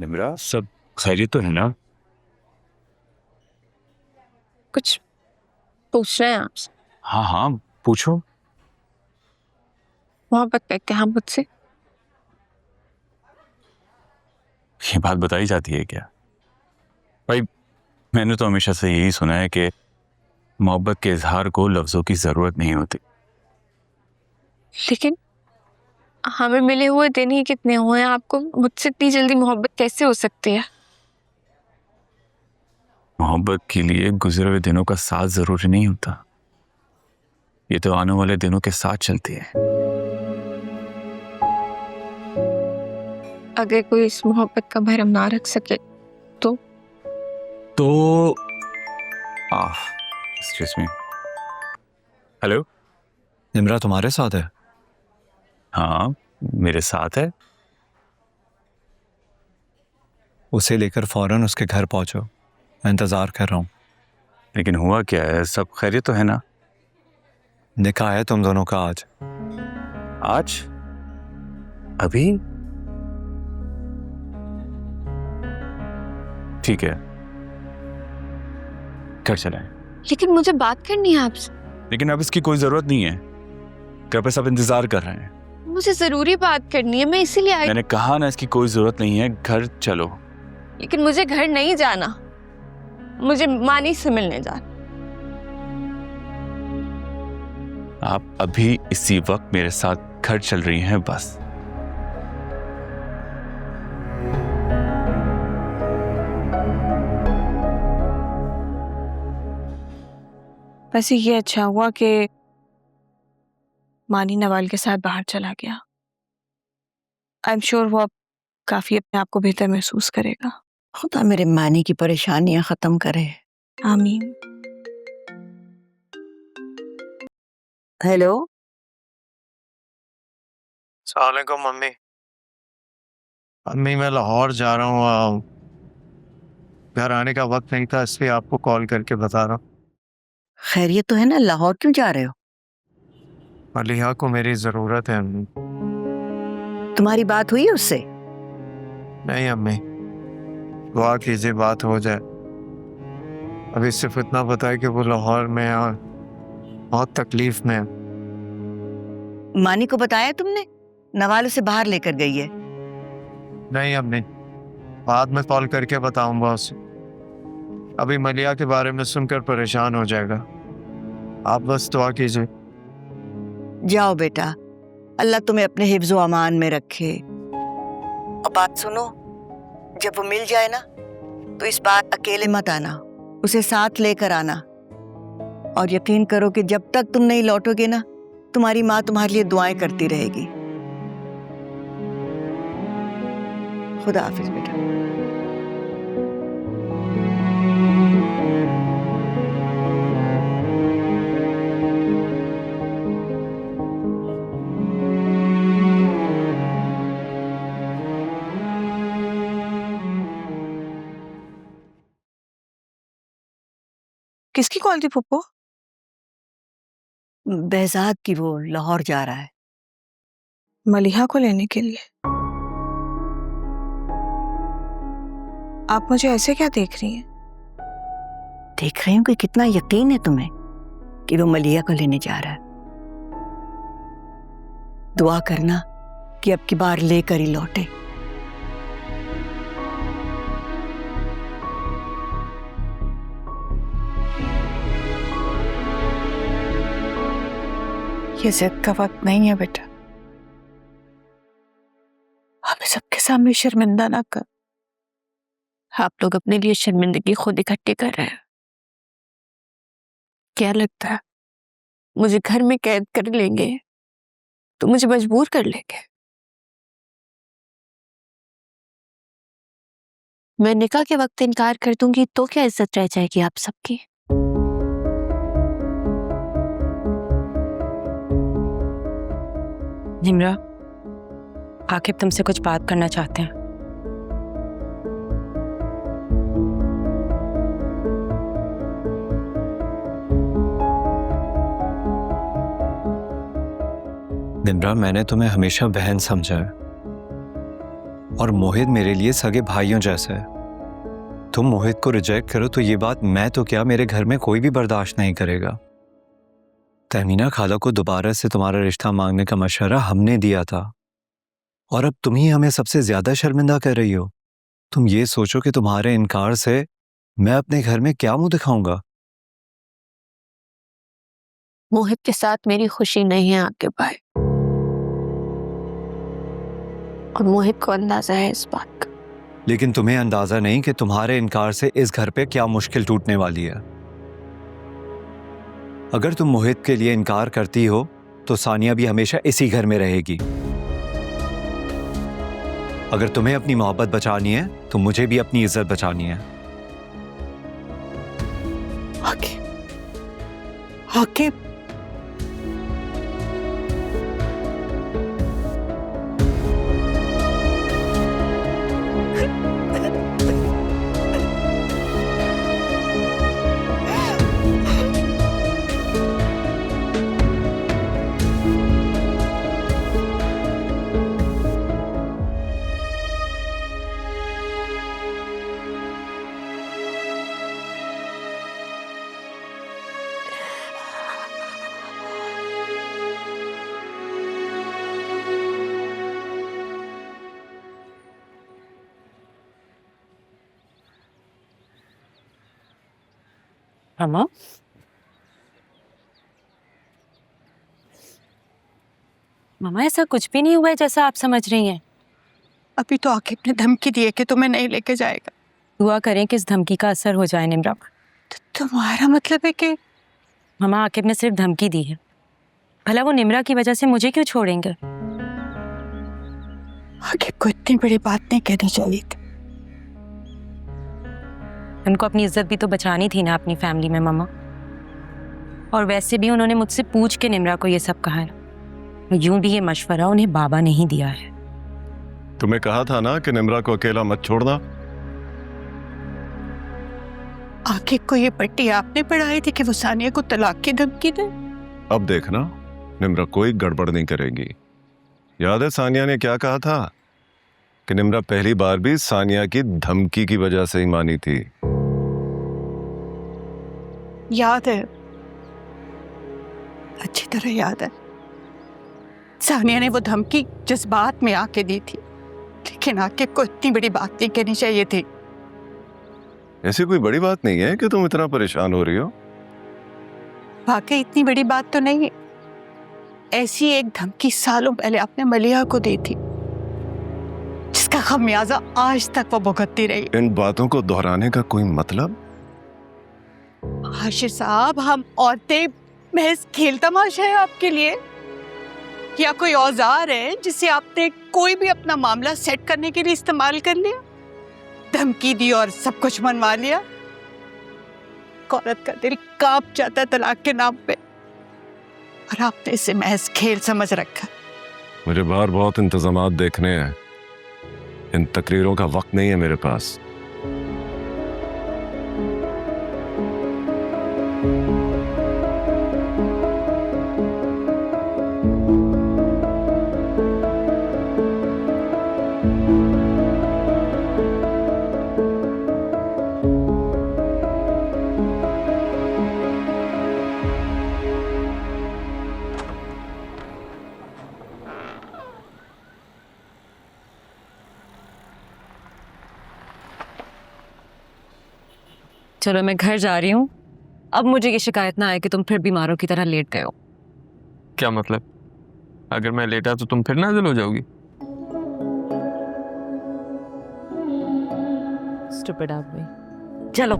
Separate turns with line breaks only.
निम्रा, सब खैरियत तो है ना?
कुछ पूछना है आपसे।
हाँ हाँ, पूछो।
मोहब्बत करते हैं आप मुझसे?
ये बात बताई जाती है क्या? भाई, मैंने तो हमेशा से यही सुना है कि मोहब्बत के इजहार को लफ्जों की जरूरत नहीं होती।
लेकिन हमें मिले हुए दिन ही कितने हुए हैं, आपको मुझसे इतनी जल्दी मोहब्बत कैसे हो सकती है?
मोहब्बत के लिए गुजरे हुए दिनों का साथ जरूरी नहीं होता, ये तो आने वाले दिनों के साथ चलती है।
अगर कोई इस मोहब्बत का भरम ना रख सके तो
एक्सक्यूज मी। हेलो।
निम्रा तुम्हारे साथ है?
हाँ, मेरे साथ है।
उसे लेकर फौरन उसके घर पहुंचो, मैं इंतजार कर रहा हूँ।
लेकिन हुआ क्या है, सब खैरियत तो है ना?
निकाह है तुम दोनों का आज।
आज? अभी? ठीक है, घर चलें।
लेकिन मुझे बात करनी है आपसे।
लेकिन अब इसकी कोई जरूरत नहीं है, घर पे सब इंतजार कर रहे हैं।
मुझे जरूरी बात करनी है, मैं इसीलिए आई।
मैंने कहा ना, इसकी कोई जरूरत नहीं है, घर चलो।
लेकिन मुझे घर नहीं जाना, मुझे मानी से मिलने जाना।
आप अभी इसी वक्त मेरे साथ घर चल रही हैं बस।
वैसे ये अच्छा हुआ कि मानी नवाल के साथ बाहर चला गया। आई एम श्योर वो अब काफी अपने आप को बेहतर महसूस करेगा।
खुदा मेरे मानी की परेशानियां खत्म करे।
आमीन।
हेलो।
अस्सलाम वालेकुम मम्मी। मम्मी, मैं लाहौर जा रहा हूँ, घर आने का वक्त नहीं था, इसलिए आपको कॉल करके बता रहा हूँ।
खैरियत तो है ना? लाहौर क्यों जा रहे हो?
मलिहा को मेरी ज़रूरत है अम्मी।
तुम्हारी बात हुई उससे?
नहीं अम्मी, दुआ कीजिए बात हो जाए। अभी सिर्फ इतना पता है कि वो लाहौर में है और बहुत तकलीफ में है।
मानी को बताया तुमने? नवाल उसे बाहर लेकर गई है।
नहीं अम्मी, बाद में कॉल करके बताऊंगा उसे। अभी मलिहा के बारे में सुनकर परेशान हो जाएगा। आप बस दुआ कीजिए।
जाओ बेटा, अल्लाह तुम्हें अपने हिफ्ज़ व अमान में रखे। और बात सुनो, जब वो मिल जाए ना तो इस बार अकेले मत आना, उसे साथ लेकर आना। और यकीन करो कि जब तक तुम नहीं लौटोगे ना, तुम्हारी माँ तुम्हारे लिए दुआएं करती रहेगी। खुदा हाफिज बेटा।
किसकी कॉल थी पप्पू?
बेहजाद की, वो लाहौर जा रहा है।
मलिहा को लेने के लिए? आप मुझे ऐसे क्या देख रही हैं?
देख रही हूँ कि कितना यकीन है तुम्हें कि वो मलिहा को लेने जा रहा है। दुआ करना कि अब की बार लेकर ही लौटे।
ये जिद का वक्त नहीं है बेटा, हमें सबके सामने शर्मिंदा ना कर। आप लोग अपने लिए शर्मिंदगी खुद इकट्ठी कर रहे हैं। क्या लगता है मुझे घर में कैद कर लेंगे तो मुझे मजबूर कर लेंगे? मैं निकाह के वक्त इनकार कर दूंगी तो क्या इज्जत रह जाएगी आप सबकी?
निम्रा, आकिब तुमसे कुछ बात करना चाहते हैं।
निम्रा, मैंने तुम्हें हमेशा बहन समझा है, और मोहित मेरे लिए सगे भाइयों जैसे है। तुम मोहित को रिजेक्ट करो तो ये बात मैं तो क्या, मेरे घर में कोई भी बर्दाश्त नहीं करेगा। तहमीना खाला को दोबारा से तुम्हारा रिश्ता मांगने का मशवरा हमने दिया था और अब तुम ही हमें सबसे ज्यादा शर्मिंदा कर रही हो। तुम ये सोचो कि तुम्हारे इनकार से मैं अपने घर में क्या मुंह दिखाऊंगा।
मोहित के साथ मेरी खुशी नहीं है आकिब भाई, और मोहित को अंदाजा है इस बात का।
लेकिन तुम्हें अंदाजा नहीं कि तुम्हारे इनकार से इस घर पे क्या मुश्किल टूटने वाली है। अगर तुम मोहित के लिए इनकार करती हो तो सानिया भी हमेशा इसी घर में रहेगी। अगर तुम्हें अपनी मोहब्बत बचानी है तो मुझे भी अपनी इज्जत बचानी है।
आकिब, आकिब,
मामा, मामा ऐसा कुछ भी नहीं हुआ है जैसा आप समझ रही हैं।
अभी तो आकिब ने धमकी दी है कि तुम्हें नहीं लेके जाएगा।
दुआ करें कि इस धमकी का असर हो जाए निम्रा।
तो तुम्हारा मतलब है कि
मामा, आकिब ने सिर्फ धमकी दी है, भला वो निम्रा की वजह से मुझे क्यों छोड़ेंगे?
आकिब को इतनी बड़ी बात नहीं कहनी चाहिए थी।
उनको अपनी इज्जत भी तो बचानी थी ना अपनी फैमिली में मामा। और वैसे भी उन्होंने मुझसे पूछ के निम्रा को ये सब कहा है। यूं भी ये मशवरा उन्हें बाबा ने ही दिया है।
तुम्हें कहा था ना कि निम्रा को अकेला मत छोड़ना।
आकिब को ये पट्टी आपने पढ़ाई थी कि वो सानिया को तलाक की धमकी दे।
अब देखना, निम्रा कोई गड़बड़ नहीं करेगी। याद है सानिया ने क्या कहा था कि निम्रा पहली बार भी सानिया की धमकी की वजह से ही मानी थी।
याद है, अच्छी तरह याद है। सानिया ने वो धमकी जज्बात में आके दी थी, लेकिन आकिब को इतनी बड़ी बात नहीं कहनी चाहिए थी।
ऐसी कोई बड़ी बात नहीं है कि तुम इतना परेशान हो रही हो।
वाकई इतनी बड़ी बात तो नहीं है। ऐसी एक धमकी सालों पहले आपने मलिया को दी थी, जिसका खमियाजा आज तक वो भुगतती रही।
इन बातों को दोहराने का कोई मतलब?
हाशिर साहब, हम औरतें महज खेल तमाशा है आपके लिए, या कोई औजार है जिसे आपने कोई भी अपना मामला सेट करने के लिए इस्तेमाल कर लिया, धमकी दी और सब कुछ मनवा लिया। औरत का दिल कांप जाता है तलाक के नाम पे, और आपने इसे महज खेल समझ रखा।
मुझे बाहर बहुत इंतजामात देखने हैं, इन तकरीरों का वक्त नहीं है मेरे पास।
चलो मैं घर जा रही हूँ। अब मुझे ये शिकायत ना आए कि तुम फिर बीमारों की तरह लेट गए हो।
क्या मतलब? अगर मैं लेटा तो तुम फिर नाज़िल हो जाओगी?
स्टूपिड आदमी। चलो।